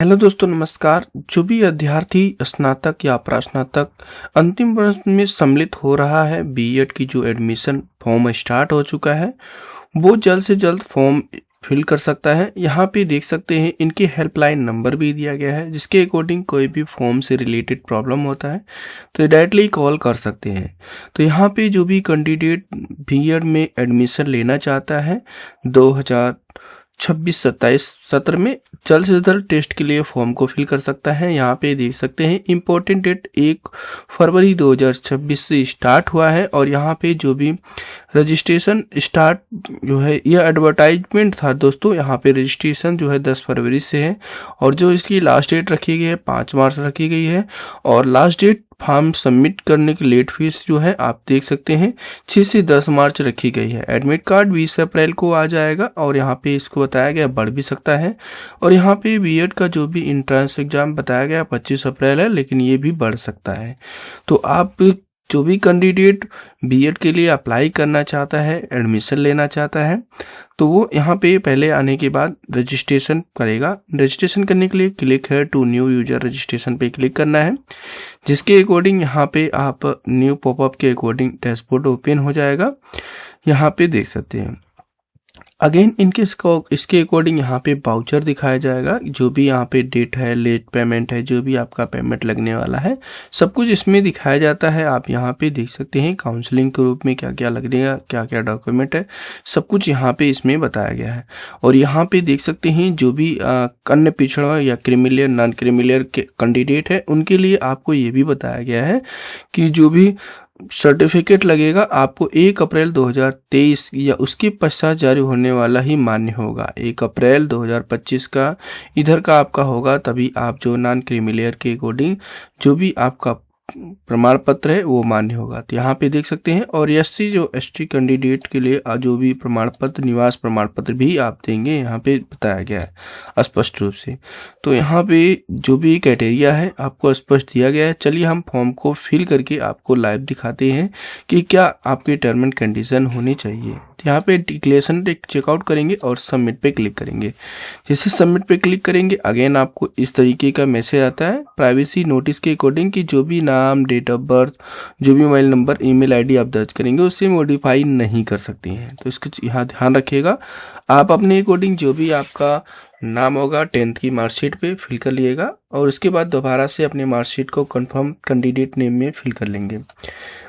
Hello दोस्तों, नमस्कार। जो भी अभ्यर्थी स्नातक या प्रास्नातक अंतिम वर्ष में सम्मिलित हो रहा है, बीएड की जो एडमिशन फॉर्म स्टार्ट हो चुका है, वो जल्द से जल्द फॉर्म फिल कर सकता है। यहाँ पे देख सकते हैं इनकी हेल्पलाइन नंबर भी दिया गया है, जिसके अकॉर्डिंग कोई भी फॉर्म से रिलेटेड प्रॉब्लम होता है तो डायरेक्टली कॉल कर सकते हैं। तो यहाँ पे जो भी कैंडिडेट बीएड में एडमिशन लेना चाहता है 2026-27 सत्र में, जल्द से जल्द टेस्ट के लिए फॉर्म को फिल कर सकता है। यहाँ पे देख सकते हैं इम्पोर्टेंट डेट 1 फरवरी 2026 से स्टार्ट हुआ है। और यहाँ पे जो भी रजिस्ट्रेशन स्टार्ट जो है, यह एडवर्टाइजमेंट था दोस्तों। यहाँ पे रजिस्ट्रेशन जो है 10 फरवरी से है और जो इसकी लास्ट डेट रखी गई है 5 मार्च रखी गई है। और लास्ट डेट फॉर्म सबमिट करने की लेट फीस जो है आप देख सकते हैं 6 से 10 मार्च रखी गई है। एडमिट कार्ड 20 अप्रैल को आ जाएगा और यहाँ पे इसको बताया गया बढ़ भी सकता है। और यहाँ पे बीएड का जो भी एंट्रेंस एग्जाम बताया गया 25 अप्रैल है, लेकिन ये भी बढ़ सकता है। तो आप जो भी कैंडिडेट बीएड के लिए अप्लाई करना चाहता है, एडमिशन लेना चाहता है, तो वो यहाँ पे पहले आने के बाद रजिस्ट्रेशन करेगा। रजिस्ट्रेशन करने के लिए क्लिक है टू न्यू यूजर रजिस्ट्रेशन पे क्लिक करना है, जिसके अकॉर्डिंग यहाँ पे आप न्यू पॉपअप के अकॉर्डिंग डैशबोर्ड ओपन हो जाएगा। यहाँ पे देख सकते हैं अगेन इसके अकॉर्डिंग यहाँ पे वाउचर दिखाया जाएगा। जो भी यहाँ पे डेट है, लेट पेमेंट है, जो भी आपका पेमेंट लगने वाला है, सब कुछ इसमें दिखाया जाता है। आप यहाँ पे देख सकते हैं काउंसलिंग के रूप में क्या क्या लगेगा, क्या क्या डॉक्यूमेंट है, सब कुछ यहाँ पे इसमें बताया गया है। और यहाँ पे देख सकते हैं जो भी अन्य पिछड़ा या क्रीमिलियर नॉन क्रीमिलियर के कैंडिडेट है, उनके लिए आपको ये भी बताया गया है कि जो भी सर्टिफिकेट लगेगा आपको 1 अप्रैल 2023 या उसके पश्चात जारी होने वाला ही मान्य होगा। 1 अप्रैल 2025 का इधर का आपका होगा, तभी आप जो नॉन क्रीमिलियर के अकॉर्डिंग जो भी आपका प्रमाण पत्र है वो मान्य होगा। तो यहाँ पे देख सकते हैं। और एससी जो एसटी कैंडिडेट के लिए जो भी प्रमाण पत्र, निवास प्रमाण पत्र भी आप देंगे, यहाँ पे बताया गया है स्पष्ट रूप से। तो यहाँ पे जो भी क्राइटेरिया है आपको स्पष्ट दिया गया है। चलिए हम फॉर्म को फिल करके आपको लाइव दिखाते हैं कि क्या आपके टर्म एंड कंडीशन होनी चाहिए। तो यहाँ पे डिक्लेरेशन चेकआउट करेंगे और सबमिट पे क्लिक करेंगे। जैसे सबमिट पे क्लिक करेंगे अगेन आपको इस तरीके का मैसेज आता है प्राइवेसी नोटिस के अकॉर्डिंग कि जो भी नाम, डेट ऑफ बर्थ, जो भी मोबाइल नंबर, ईमेल आईडी आप दर्ज करेंगे उसे मॉडिफाई नहीं कर सकती हैं। तो इसका यहाँ ध्यान रखिएगा। आप अपने अकॉर्डिंग जो भी आपका नाम होगा 10th की मार्कशीट पे फिल कर लिएगा और उसके बाद दोबारा से अपने मार्कशीट को कंफर्म कैंडिडेट नेम में फिल कर लेंगे।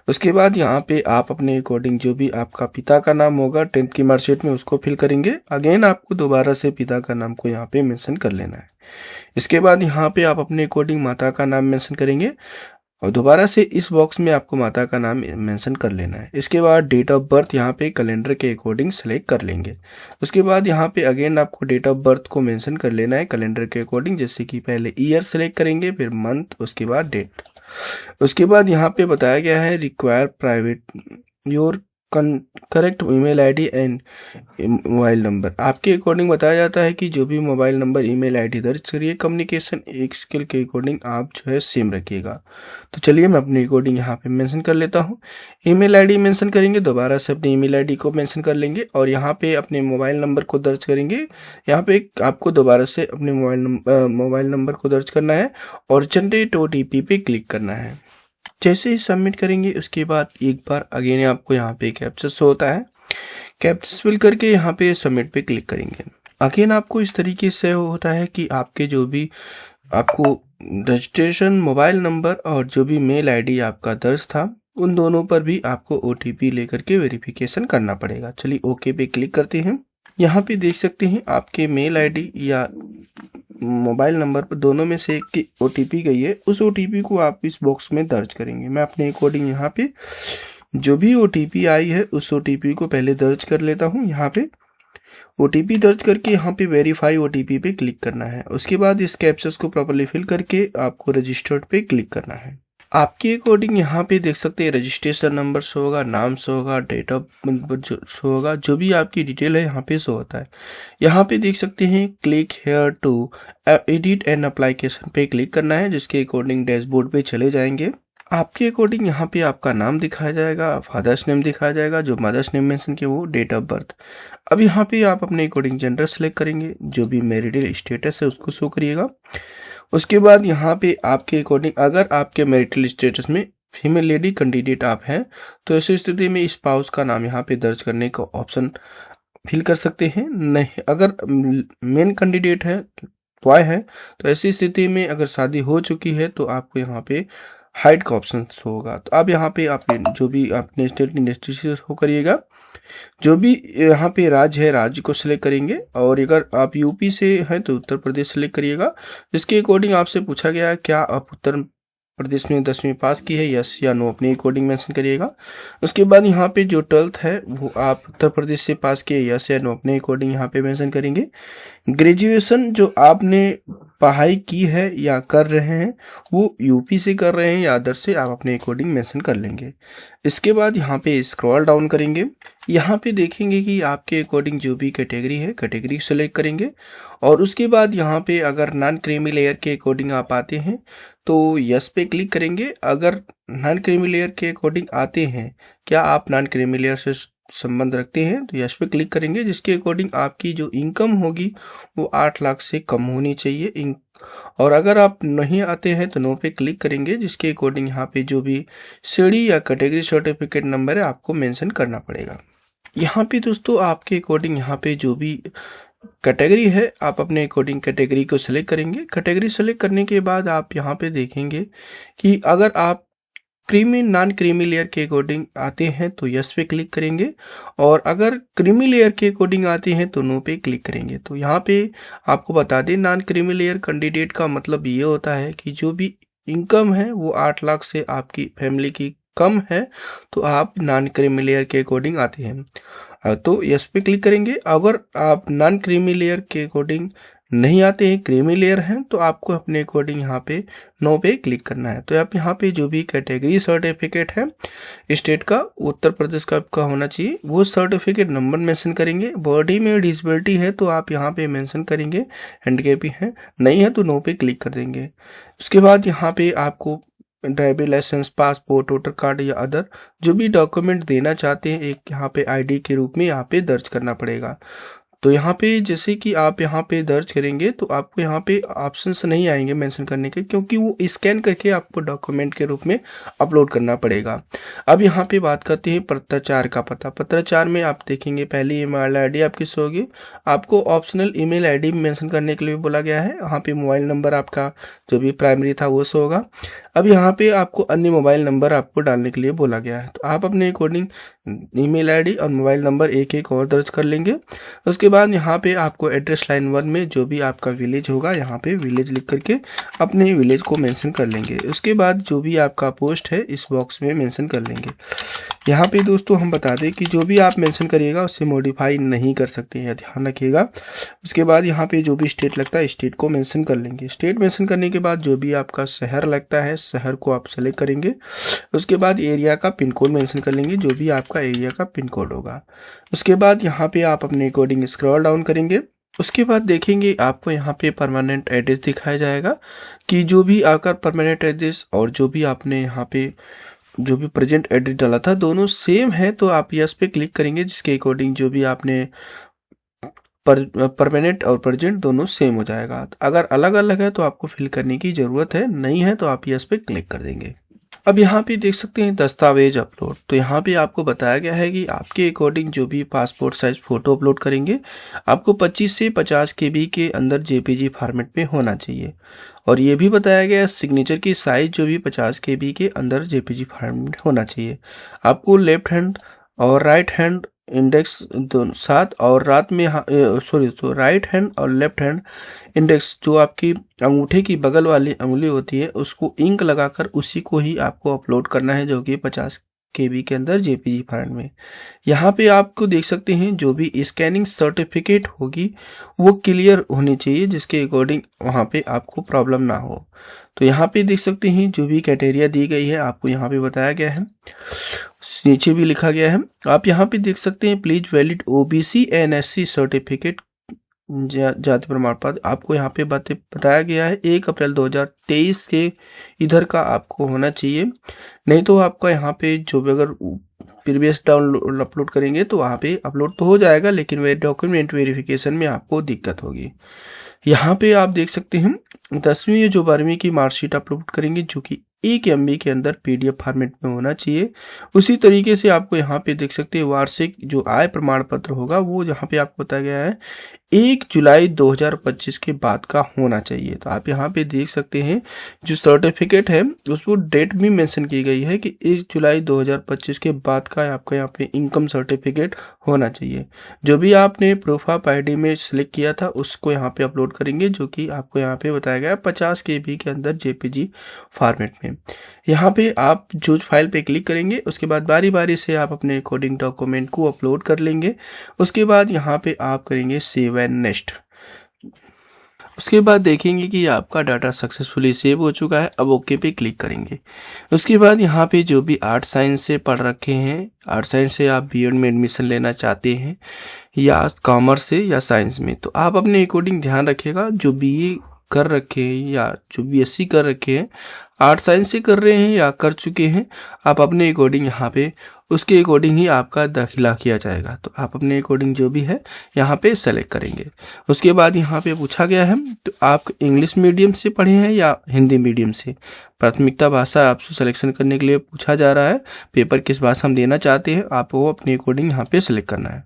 उसके बाद यहाँ पे आप अपने अकॉर्डिंग जो भी आपका पिता का नाम होगा 10th की मार्कशीट में उसको फिल करेंगे। अगेन आपको दोबारा से पिता का नाम को यहाँ पे मेंशन कर लेना है। इसके बाद यहाँ पे आप अपने अकॉर्डिंग माता का नाम मेंशन करेंगे और दोबारा से इस बॉक्स में आपको माता का नाम मेंशन कर लेना है। इसके बाद डेट ऑफ बर्थ यहाँ पे कैलेंडर के अकॉर्डिंग सेलेक्ट कर लेंगे। उसके बाद यहाँ पे अगेन आपको डेट ऑफ बर्थ को मेंशन कर लेना है कैलेंडर के अकॉर्डिंग, जैसे कि पहले ईयर सेलेक्ट करेंगे, फिर मंथ, उसके बाद डेट। उसके बाद यहाँ पे बताया गया है require private your correct email ID and mobile number. आपके अकॉर्डिंग बताया जाता है कि जो भी मोबाइल नंबर, ईमेल आईडी दर्ज करिए। कम्युनिकेशन एक स्किल के अकॉर्डिंग आप जो है सेम रखिएगा। तो चलिए मैं अपने अकॉर्डिंग यहाँ पे मेंशन कर लेता हूँ। ईमेल आईडी मेंशन करेंगे, दोबारा से अपनी ईमेल आईडी को मेंशन कर लेंगे और यहाँ पे अपने मोबाइल नंबर को दर्ज करेंगे। यहाँ पे आपको दोबारा से अपने मोबाइल नंबर को दर्ज करना है और जनरेट ओटीपी पे क्लिक करना है। जैसे ही सबमिट करेंगे उसके बाद एक बार अगेन आपको यहाँ पे कैप्चा शो होता है, कैप्चा फिल करके यहाँ पे सबमिट पे क्लिक करेंगे। अगेन आपको इस तरीके से होता है कि आपके जो भी आपको रजिस्ट्रेशन, मोबाइल नंबर और जो भी मेल आईडी आपका दर्ज था उन दोनों पर भी आपको ओटीपी लेकर के वेरिफिकेशन करना पड़ेगा। चलिए ओके पे क्लिक करते हैं। यहाँ पे देख सकते हैं आपके मेल आईडी या मोबाइल नंबर पर दोनों में से एक की ओटीपी गई है। उस ओटीपी को आप इस बॉक्स में दर्ज करेंगे। मैं अपने अकॉर्डिंग यहाँ पे जो भी ओटीपी आई है उस ओटीपी को पहले दर्ज कर लेता हूँ। यहाँ पे ओटीपी दर्ज करके यहाँ पे वेरीफाई ओटीपी पे क्लिक करना है। उसके बाद इस कैप्चर्स को प्रॉपर्ली फिल करके आपको रजिस्टर्ड पे क्लिक करना है। आपके अकॉर्डिंग यहाँ पे देख सकते हैं रजिस्ट्रेशन नंबर शो होगा, नाम शो होगा, डेट ऑफ बर्थ शो होगा, जो भी आपकी डिटेल है यहाँ पे शो होता है। यहाँ पे देख सकते हैं click here to edit and application पे क्लिक करना है, जिसके अकॉर्डिंग डैशबोर्ड पे चले जाएंगे। आपके अकॉर्डिंग यहाँ पे आपका नाम दिखाया जाएगा, फादर्स नेम दिखाया जाएगा, जो मदर्स नेम मेंशन किया वो डेट ऑफ बर्थ। अब यहाँ पे आप अपने अकॉर्डिंग जेंडर सेलेक्ट करेंगे, जो भी मैरिटल स्टेटस है उसको शो करिएगा। उसके बाद यहाँ पे आपके अकॉर्डिंग अगर आपके मैरिटल स्टेटस में फीमेल लेडी कैंडिडेट आप हैं तो ऐसी स्थिति में स्पाउस का नाम यहाँ पे दर्ज करने का ऑप्शन फिल कर सकते हैं। नहीं, अगर मेन कैंडिडेट है, बॉय है, तो ऐसी स्थिति में अगर शादी हो चुकी है तो आपको यहाँ पे हाइड का ऑप्शन होगा। तो आप यहाँ पे आपने जो भी आपने स्टेट इंडस्ट्री से हो करिएगा, जो भी यहाँ पे राज्य है राज्य को सिलेक्ट करेंगे, और अगर आप यूपी से हैं तो उत्तर प्रदेश सिलेक्ट करिएगा। जिसके अकॉर्डिंग आपसे पूछा गया है क्या आप उत्तर प्रदेश में 10वीं पास की है, यस या नो अपने अकॉर्डिंग मेंशन करिएगा। उसके बाद यहाँ पे जो 12th है वो आप उत्तर प्रदेश से पास किए, यस या नो अपने अकॉर्डिंग यहाँ पे मेंशन करेंगे। ग्रेजुएशन जो आपने पढ़ाई की है या कर रहे हैं वो यूपी से कर रहे हैं या अदर से, आप अपने अकॉर्डिंग मेंशन कर लेंगे। इसके बाद यहाँ पे स्क्रॉल डाउन करेंगे, यहाँ पे देखेंगे कि आपके अकॉर्डिंग जो भी कैटेगरी है कैटेगरी सेलेक्ट करेंगे। और उसके बाद यहाँ पे अगर नॉन क्रीमी लेयर के अकॉर्डिंग आप आते हैं तो यस पे क्लिक करेंगे। अगर नॉन क्रीमी लेयर के अकॉर्डिंग आते हैं, क्या आप नॉन क्रीमी लेयर से संबंध रखते हैं, तो यस पे क्लिक करेंगे। जिसके अकॉर्डिंग आपकी जो इनकम होगी वो 8 लाख से कम होनी चाहिए। और अगर आप नहीं आते हैं तो नो पे क्लिक करेंगे। जिसके अकॉर्डिंग यहाँ पे जो भी सीढ़ी या कैटेगरी सर्टिफिकेट नंबर है आपको मेंशन करना पड़ेगा। यहाँ पे दोस्तों आपके अकॉर्डिंग यहाँ पे जो भी कैटेगरी है आप अपने अकॉर्डिंग कैटेगरी को सिलेक्ट करेंगे। कैटेगरी सेलेक्ट करने के बाद आप यहाँ पे देखेंगे कि अगर आप क्रीमी नॉन क्रीमी लेयर के अकॉर्डिंग आते हैं तो यस पे क्लिक करेंगे, और अगर क्रीमी लेयर के अकॉर्डिंग आते हैं तो नो पे क्लिक करेंगे। तो यहाँ पे आपको बता दें नॉन क्रीमी लेयर कैंडिडेट का मतलब ये होता है कि जो भी इनकम है वो 8 लाख से आपकी फैमिली की कम है तो आप नॉन क्रीमी लेयर के अकॉर्डिंग आते हैं तो यस पे क्लिक करेंगे। अगर आप नॉन क्रीमी लेयर के अकॉर्डिंग नहीं आते हैं, क्रीमी लेयर हैं, तो आपको अपने अकॉर्डिंग यहाँ पे नो पे क्लिक करना है। तो आप यहाँ पे जो भी कैटेगरी सर्टिफिकेट है स्टेट का उत्तर प्रदेश का आपका होना चाहिए वो सर्टिफिकेट नंबर मेंशन करेंगे। बॉडी में डिसेबिलिटी है तो आप यहाँ पे मेंशन करेंगे, हैंडीकैप है, नहीं है तो नो पे क्लिक कर देंगे। उसके बाद यहाँ पे आपको driving license, passport, voter card या अदर जो भी डॉक्यूमेंट देना चाहते हैं एक यहाँ पे आईडी के रूप में यहाँ पे दर्ज करना पड़ेगा। तो यहाँ पे जैसे कि आप यहाँ पे दर्ज करेंगे तो आपको यहाँ पे ऑप्शंस नहीं आएंगे मेंशन करने के, क्योंकि वो स्कैन करके आपको डॉक्यूमेंट के रूप में अपलोड करना पड़ेगा। अब यहाँ पे बात करते हैं पत्राचार का पता। पत्राचार में आप देखेंगे पहली ईमेल आईडी आपकी शो होगी, आपको ऑप्शनल ईमेल आईडी मेंशन करने के लिए बोला गया है। यहाँ पे मोबाइल नंबर आपका जो भी प्राइमरी था वो शो होगा। अब यहाँ पे आपको अन्य मोबाइल नंबर आपको डालने के लिए बोला गया है, तो आप अपने अकॉर्डिंग ईमेल आईडी और मोबाइल नंबर एक एक और दर्ज कर लेंगे। उसके बाद यहाँ पे आपको एड्रेस लाइन 1 में जो भी आपका विलेज होगा यहाँ पे विलेज लिख करके अपने विलेज को मेंशन कर लेंगे। उसके बाद जो भी आपका पोस्ट है इस बॉक्स में मेंशन कर लेंगे। यहाँ पे दोस्तों हम बता दें कि जो भी आप मेंशन करिएगा उससे मॉडिफाई नहीं कर सकते हैं, ध्यान रखिएगा। उसके बाद यहाँ पे जो भी स्टेट लगता है स्टेट को मेंशन कर लेंगे। स्टेट मेंशन करने के बाद जो भी आपका शहर लगता है शहर को आप सेलेक्ट करेंगे। उसके बाद एरिया का पिन कोड मेंशन कर लेंगे, जो भी आपका एरिया का पिन कोड होगा। उसके बाद यहाँ पे आप अपने अकॉर्डिंग स्क्रॉल डाउन करेंगे। उसके बाद देखेंगे आपको यहाँ पे परमानेंट एड्रेस दिखाया जाएगा कि जो भी आपका परमानेंट एड्रेस और जो भी आपने यहाँ पे जो भी प्रेजेंट एड्रेस डाला था दोनों सेम है, तो आप यस पे क्लिक करेंगे। जिसके अकॉर्डिंग जो भी आपने परमानेंट और प्रेजेंट दोनों सेम हो जाएगा। अगर अलग अलग है तो आपको फिल करने की ज़रूरत है, नहीं है तो आप यस पे क्लिक कर देंगे। अब यहाँ पे देख सकते हैं दस्तावेज अपलोड। तो यहाँ पे आपको बताया गया है कि आपके अकॉर्डिंग जो भी पासपोर्ट साइज फ़ोटो अपलोड करेंगे आपको 25 से 50 KB के अंदर JPG फॉर्मेट में होना चाहिए। और ये भी बताया गया है सिग्नेचर की साइज जो भी 50 KB के अंदर JPG फॉर्मेट होना चाहिए। आपको लेफ्ट हैंड और राइट हैंड इंडेक्स दोनों साथ और रात में राइट हैंड और लेफ्ट हैंड इंडेक्स जो आपकी अंगूठे की बगल वाली उंगली होती है उसको इंक लगाकर उसी को ही आपको अपलोड करना है, जो कि 50 KB के अंदर JPG फॉर्मेट में। यहाँ पे आपको देख सकते हैं जो भी स्कैनिंग सर्टिफिकेट होगी वो क्लियर होनी चाहिए, जिसके अकॉर्डिंग वहाँ पे आपको प्रॉब्लम ना हो। तो यहाँ पे देख सकते हैं जो भी क्राइटेरिया दी गई है आपको यहाँ पे बताया गया है, नीचे भी लिखा गया है। आप यहाँ पे देख सकते हैं please valid OBC and SC certificate जाति प्रमाण पत्र आपको यहाँ पे बताया गया है 1 अप्रैल 2023 के इधर का आपको होना चाहिए। नहीं तो आपका यहाँ पे जो भी अगर प्रीवियस डाउनलोड अपलोड करेंगे तो वहाँ पे अपलोड तो हो जाएगा, लेकिन वे डॉक्यूमेंट वेरिफिकेशन में आपको दिक्कत होगी। यहाँ पे आप देख सकते हैं 10वीं या जो 12वीं की मार्कशीट अपलोड करेंगे जो कि 1 MB के अंदर PDF फॉर्मेट में होना चाहिए। उसी तरीके से आपको यहाँ पे देख सकते हैं वार्षिक जो आय प्रमाण पत्र होगा वो यहाँ पे आपको बताया गया है 1 जुलाई 2025 के बाद का होना चाहिए। तो आप यहाँ पे देख सकते हैं जो सर्टिफिकेट है उसको डेट भी मेंशन की गई है कि 1 जुलाई 2025 के बाद का आपका यहाँ पे इनकम सर्टिफिकेट होना चाहिए। जो भी आपने प्रूफ ऑफ ID में सिलेक्ट किया था उसको यहाँ पे अपलोड करेंगे, जो कि आपको यहाँ पे बताया गया है 50 KB के अंदर JPG फॉर्मेट में। यहाँ पे आप जो फाइल पे क्लिक करेंगे उसके बाद बारी बारी से आप अपने अकॉर्डिंग डॉक्यूमेंट को अपलोड कर लेंगे। उसके बाद यहाँ पे आप करेंगे सेव एंड नेक्स्ट। उसके बाद देखेंगे कि आपका डाटा सक्सेसफुली सेव हो चुका है। अब ओके पे क्लिक करेंगे। उसके बाद यहाँ पे जो भी आर्ट साइंस से पढ़ रखे हैं, आर्ट साइंस से आप B.Ed में एडमिशन लेना चाहते हैं या कॉमर्स से या साइंस में, तो आप अपने अकॉर्डिंग ध्यान रखिएगा। जो BA कर रखे हैं या जो BSc कर रखे हैं, आर्ट साइंस से कर रहे हैं या कर चुके हैं, आप अपने अकॉर्डिंग यहाँ पे उसके अकॉर्डिंग ही आपका दाखिला किया जाएगा। तो आप अपने अकॉर्डिंग जो भी है यहाँ पे सेलेक्ट करेंगे। उसके बाद यहाँ पे पूछा गया है तो आप इंग्लिश मीडियम से पढ़े हैं या हिंदी मीडियम से। प्राथमिकता भाषा आपसे सिलेक्शन करने के लिए पूछा जा रहा है, पेपर किस भाषा में देना चाहते हैं आप वो अपने अकॉर्डिंग यहाँ पे सेलेक्ट करना है।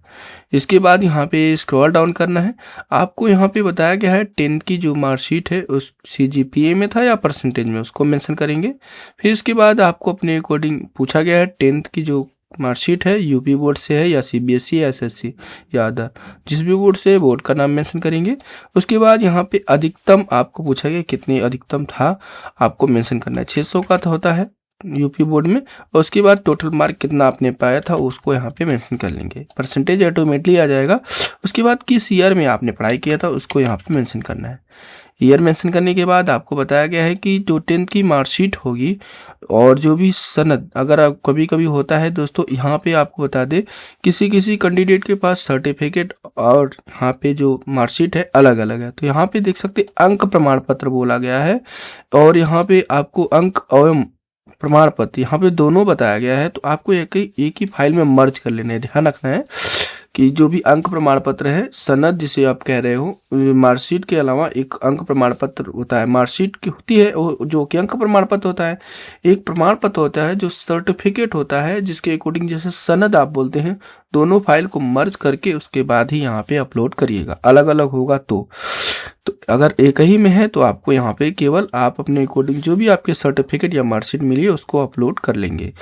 इसके बाद यहाँ पे स्क्रॉल डाउन करना है। आपको यहाँ पे बताया गया है 10 की जो मार्कशीट है उस CGPA में था या परसेंटेज में, उसको मेंशन करेंगे। फिर इसके बाद आपको अपने अकॉर्डिंग पूछा गया है 10th की जो मार्कशीट है UP बोर्ड से है या CBSE या SSC या अदर, जिस भी बोर्ड से बोर्ड का नाम मेंशन करेंगे। उसके बाद यहाँ पे अधिकतम आपको पूछा गया कितनी अधिकतम था आपको मेंशन करना है। 600 का होता है UP बोर्ड में। और उसके बाद टोटल मार्क कितना आपने पाया था उसको यहाँ पे मेंशन कर लेंगे, परसेंटेज ऑटोमेटिकली आ जाएगा। उसके बाद किस ईयर में आपने पढ़ाई किया था उसको यहाँ पे मेंशन करना है। ईयर मेंशन करने के बाद आपको बताया गया है कि जो 10th की मार्कशीट होगी और जो भी सनद, अगर आप कभी कभी होता है दोस्तों, यहाँ पे आपको बता दे किसी किसी कैंडिडेट के पास सर्टिफिकेट और यहाँ पे जो मार्कशीट है अलग अलग है। तो यहाँ पे देख सकते अंक प्रमाण पत्र बोला गया है और यहाँ पे आपको अंक और प्रमाण पत्र यहाँ पे दोनों बताया गया है। तो आपको एक ही फाइल में मर्ज कर लेना है। ध्यान रखना है कि जो भी अंक प्रमाण पत्र है, सनद जिसे आप कह रहे हो, मार्कशीट के अलावा एक अंक प्रमाण पत्र होता है। मार्कशीट की होती है जो कि अंक प्रमाण पत्र होता है, एक प्रमाण पत्र होता है जो सर्टिफिकेट होता है जिसके अकॉर्डिंग जैसे सनद आप बोलते हैं। दोनों फाइल को मर्ज करके उसके बाद ही यहाँ पे अपलोड करिएगा। अलग अलग होगा तो अगर एक ही में है तो आपको यहाँ पे केवल आप अपने अकॉर्डिंग जो भी आपके सर्टिफिकेट या मार्कशीट मिली है उसको अपलोड कर लेंगे,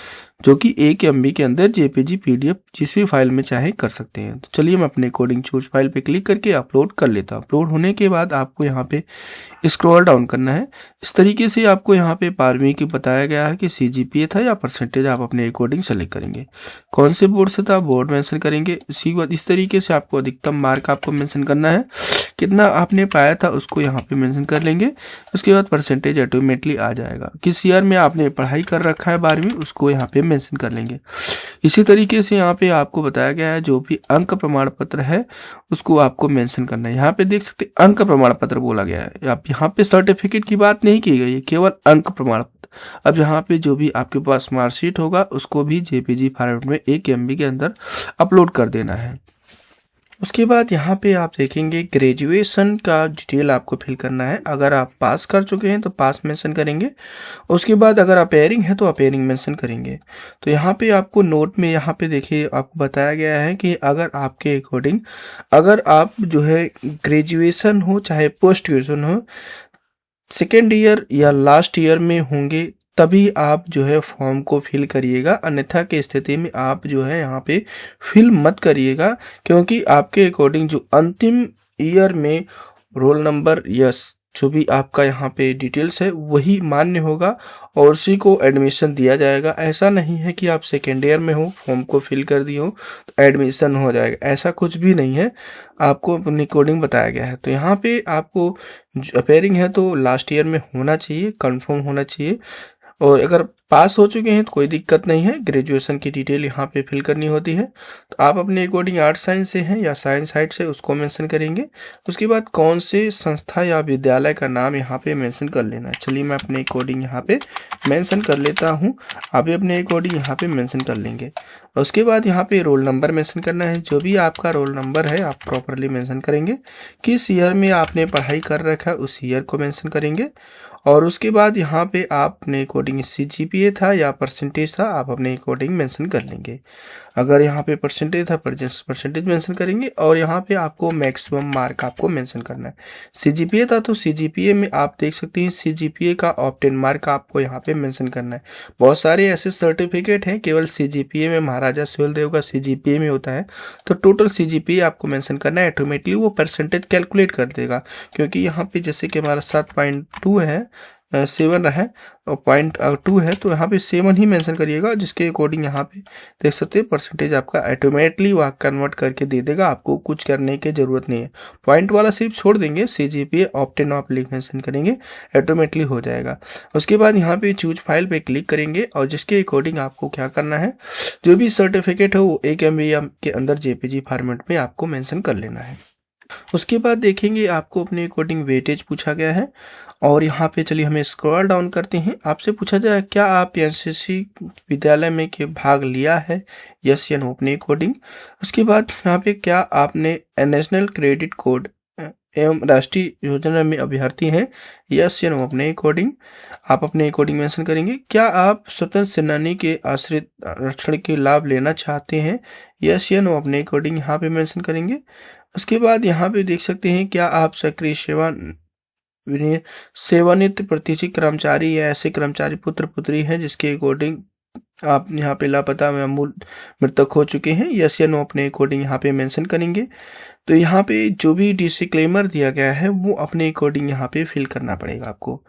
जो कि 1 MB के अंदर JPG PDF जिस भी फाइल में चाहे कर सकते हैं। तो चलिए मैं अपने अकॉर्डिंग चूज फाइल पे क्लिक करके अपलोड कर लेता हूँ। अपलोड होने के बाद आपको यहाँ पे स्क्रॉल डाउन करना है। इस तरीके से आपको यहाँ पे 12वीं की बताया गया है कि CGPA था या परसेंटेज आप अपने अकॉर्डिंग सेलेक्ट करेंगे। कौन से बोर्ड से था बोर्ड मेंशन करेंगे। उसी के बाद इस तरीके से आपको अधिकतम मार्क आपको मेंशन करना है, कितना आपने पाया था उसको यहाँ पे मेंशन कर लेंगे। उसके बाद परसेंटेज ऑटोमेटिकली आ जाएगा। किस ईयर में आपने पढ़ाई कर रखा है 12वीं उसको यहाँ पे मेंशन कर लेंगे। इसी तरीके से यहाँ पे आपको बताया गया है जो भी अंक प्रमाण पत्र है उसको आपको मेंशन करना है। यहाँ पे देख सकते अंक प्रमाण पत्र बोला गया है। आप यहाँ पे सर्टिफिकेट की बात नहीं की गई है, केवल अंक प्रमाण पत्र। अब यहाँ पे जो भी आपके पास मार्कशीट होगा उसको भी JPG फॉर्मेट में 1 MB के अंदर अपलोड कर देना है। उसके बाद यहाँ पे आप देखेंगे ग्रेजुएशन का डिटेल आपको फिल करना है। अगर आप पास कर चुके हैं तो पास मेंशन करेंगे। उसके बाद अगर अपेयरिंग है तो अपेयरिंग मेंशन करेंगे। तो यहाँ पे आपको नोट में यहाँ पे देखिए आपको बताया गया है कि अगर आपके अकॉर्डिंग अगर आप जो है ग्रेजुएशन हो चाहे पोस्ट ग्रेजुएशन हो, सेकेंड ईयर या लास्ट ईयर में होंगे तभी आप जो है फॉर्म को फिल करिएगा। अन्यथा की स्थिति में आप जो है यहाँ पे फिल मत करिएगा, क्योंकि आपके अकॉर्डिंग जो अंतिम ईयर में रोल नंबर या जो भी आपका यहाँ पे डिटेल्स है वही मान्य होगा और उसी को एडमिशन दिया जाएगा। ऐसा नहीं है कि आप सेकेंड ईयर में हो फॉर्म को फिल कर दिए हो तो एडमिशन हो जाएगा, ऐसा कुछ भी नहीं है। आपको अपनी अकॉर्डिंग बताया गया है। तो यहाँ पे आपको अपेयरिंग है तो लास्ट ईयर में होना चाहिए, कंफर्म होना चाहिए। और अगर पास हो चुके हैं तो कोई दिक्कत नहीं है, ग्रेजुएशन की डिटेल यहाँ पे फिल करनी होती है। तो आप अपने अकॉर्डिंग आर्ट साइंस से हैं या साइंस साइड से उसको मेंशन करेंगे। उसके बाद कौन से संस्था या विद्यालय का नाम यहाँ पे मेंशन कर लेना है। चलिए मैं अपने अकॉर्डिंग यहाँ पे मेंशन कर लेता हूँ, आप भी अपने अकॉर्डिंग यहाँ पे मेंशन कर लेंगे। उसके बाद यहाँ पे रोल नंबर मेंशन करना है, जो भी आपका रोल नंबर है आप प्रॉपरली मेंशन करेंगे। किस ईयर में आपने पढ़ाई कर रखा है उस ईयर को मेंशन करेंगे। और उसके बाद यहाँ पे आप अपने अकॉर्डिंग CGPA था या परसेंटेज था, आप अपने अकॉर्डिंग मेंशन कर लेंगे। अगर यहाँ पे परसेंटेज था परसेंटेज मेंशन करेंगे। और यहाँ पे आपको मैक्सिमम मार्क आपको मेंशन करना है। CGPA था तो CGPA में आप देख सकते हैं CGPA का ऑप्टेन मार्क आपको यहाँ पे मेंशन करना है। बहुत सारे ऐसे सर्टिफिकेट हैं केवल CGPA में, महाराजा सुहेलदेव का CGPA में होता है, तो टोटल CGPA आपको मेंशन करना है। ऑटोमेटिकली वो परसेंटेज कैलकुलेट कर देगा, क्योंकि यहाँ पे जैसे कि हमारा 7.2 है, 7 है और 0.2 है, तो यहाँ पे 7 ही मेंशन करिएगा, जिसके अकॉर्डिंग यहाँ पे देख सकते हैं परसेंटेज आपका ऑटोमेटिकली वह कन्वर्ट करके दे देगा, आपको कुछ करने की जरूरत नहीं है। पॉइंट वाला सिर्फ छोड़ देंगे, CGPA ऑप्टेन आप मेंशन करेंगे, ऑटोमेटिकली हो जाएगा। उसके बाद यहाँ पे चूज फाइल पे क्लिक करेंगे और जिसके अकॉर्डिंग आपको क्या करना है, जो भी सर्टिफिकेट है वो 1 MB के अंदर JPG फॉर्मेट में आपको मेंशन कर लेना है। उसके बाद देखेंगे आपको अपने अकॉर्डिंग वेटेज पूछा गया है। और यहाँ पे चलिए हमें स्क्रॉल डाउन करते हैं। आपसे पूछा जाए क्या आप NCC विद्यालय में के भाग लिया है, यस या नो अपने अकॉर्डिंग। उसके बाद यहाँ पे क्या आपने नेशनल क्रेडिट कोड एवं राष्ट्रीय योजना में अभ्यर्थी हैं, यस या नो अपने अकॉर्डिंग आप अपने अकॉर्डिंग मेंशन करेंगे। क्या आप स्वतंत्र सेनानी के आश्रित आरक्षण के लाभ लेना चाहते हैं, यस या नो अपने अकॉर्डिंग यहाँ पे मेंशन करेंगे। उसके बाद यहाँ पे देख सकते हैं क्या आप सक्रिय सेवानिवृत्त प्रतिष्ठित कर्मचारी या ऐसे कर्मचारी पुत्र पुत्री हैं जिसके अकॉर्डिंग आप यहाँ पे लापता में अमूल मृतक हो चुके हैं, यस या नो अपने अकॉर्डिंग यहाँ पे मेंशन करेंगे। तो यहाँ पे जो भी डिस्क्लेमर दिया गया है वो अपने अकॉर्डिंग यहाँ पे फिल करना पड़ेगा आपको।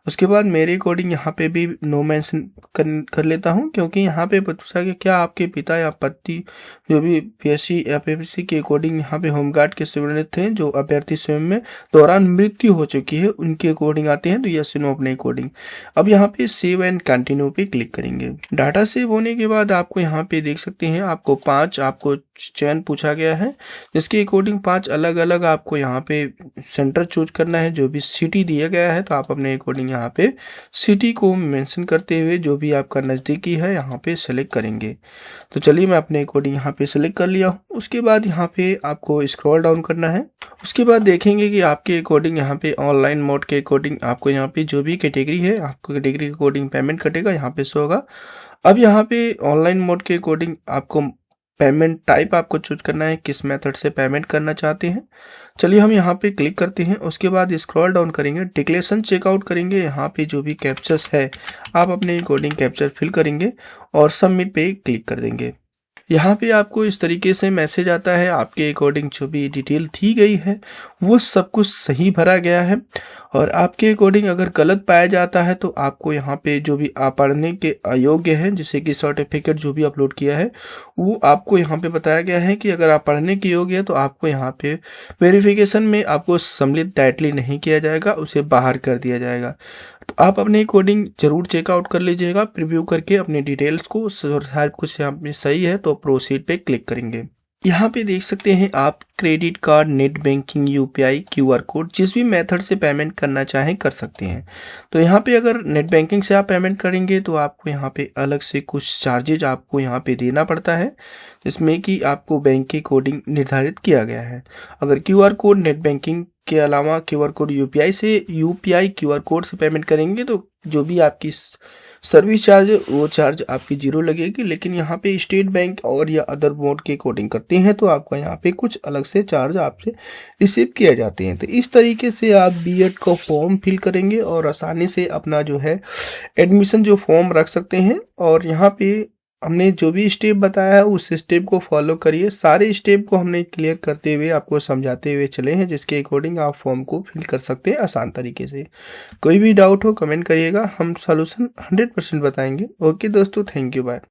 उसके बाद मेरे अकॉर्डिंग यहाँ पे भी नो मेंशन कर लेता हूँ, क्योंकि यहाँ पे पूछा कि क्या आपके पिता या पति जो भी PSC या PPC के अकॉर्डिंग यहाँ पे होमगार्ड के सेवानिवृत्त थे, जो अभ्यर्थी स्वयं में दौरान मृत्यु हो चुकी है, उनके अकॉर्डिंग आते हैं, तो यस नो अपने अकॉर्डिंग। अब यहाँ पे सेव एंड कंटिन्यू पे क्लिक करेंगे। डाटा सेव होने के बाद आपको यहाँ पे देख सकते हैं आपको 5 आपको चयन पूछा गया है, जिसके अकॉर्डिंग 5 अलग अलग आपको यहाँ पे सेंटर चूज करना है। जो भी सिटी दिया गया है तो आप अपने अकॉर्डिंग यहाँ पे सिटी को मेंशन करते हुए जो भी आपका नज़दीकी है यहाँ पे सेलेक्ट करेंगे। तो चलिए मैं अपने अकॉर्डिंग यहाँ पे सेलेक्ट कर लिया हूँ। उसके बाद यहाँ पे आपको स्क्रॉल डाउन करना है। उसके बाद देखेंगे कि आपके अकॉर्डिंग यहाँ पे ऑनलाइन मोड के अकॉर्डिंग आपको यहाँ पे जो भी कैटेगरी है आपको कैटेगरी के अकॉर्डिंग पेमेंट कटेगा, यहाँ पे शो होगा। अब यहाँ पे ऑनलाइन मोड के अकॉर्डिंग आपको पेमेंट टाइप आपको चूज करना है, किस मेथड से पेमेंट करना चाहते हैं। चलिए हम यहाँ पे क्लिक करते हैं। उसके बाद स्क्रॉल डाउन करेंगे, डिक्लेरेशन चेकआउट करेंगे। यहाँ पे जो भी कैप्चर्स है आप अपने अकॉर्डिंग कैप्चर फिल करेंगे और सबमिट पे क्लिक कर देंगे। यहाँ पे आपको इस तरीके से मैसेज आता है, आपके अकॉर्डिंग जो भी डिटेल दी गई है वो सब कुछ सही भरा गया है। और आपके अकॉर्डिंग अगर गलत पाया जाता है तो आपको यहाँ पे जो भी आप पढ़ने के अयोग्य हैं, जैसे कि सर्टिफिकेट जो भी अपलोड किया है वो आपको यहाँ पे बताया गया है कि अगर आप पढ़ने के योग्य है तो आपको यहाँ पे वेरिफिकेशन में आपको सम्मिलित डायरेक्टली नहीं किया जाएगा, उसे बाहर कर दिया जाएगा। तो आप अपने अकॉर्डिंग जरूर चेकआउट कर लीजिएगा, प्रीव्यू करके अपने डिटेल्स को हर कुछ यहाँ पे सही है तो प्रोसीड पे क्लिक करेंगे। यहाँ पे देख सकते हैं आप credit card, net banking, UPI, QR code जिस भी मेथड से पेमेंट करना चाहें कर सकते हैं। तो यहाँ पे अगर नेट बैंकिंग से आप पेमेंट करेंगे तो आपको यहाँ पे अलग से कुछ चार्जेज आपको यहाँ पे देना पड़ता है, जिसमें कि आपको बैंक के कोडिंग निर्धारित किया गया है। अगर QR कोड नेट बैंकिंग के अलावा QR code UPI QR code से पेमेंट करेंगे तो जो भी आपकी सर्विस चार्ज वो चार्ज आपकी 0 लगेगी। लेकिन यहाँ पे स्टेट बैंक और या अदर मोड के कोडिंग करते हैं तो आपका यहाँ पे कुछ अलग से चार्ज आपसे रिसीव किए जाते हैं। तो इस तरीके से आप B.Ed का फॉर्म फिल करेंगे और आसानी से अपना जो है एडमिशन जो फॉर्म रख सकते हैं। और यहाँ पे हमने जो भी स्टेप बताया है उस स्टेप को फॉलो करिए। सारे स्टेप को हमने क्लियर करते हुए आपको समझाते हुए चले हैं, जिसके अकॉर्डिंग आप फॉर्म को फिल कर सकते हैं आसान तरीके से। कोई भी डाउट हो कमेंट करिएगा, हम सॉल्यूशन 100% बताएंगे। ओके दोस्तों, थैंक यू, बाय।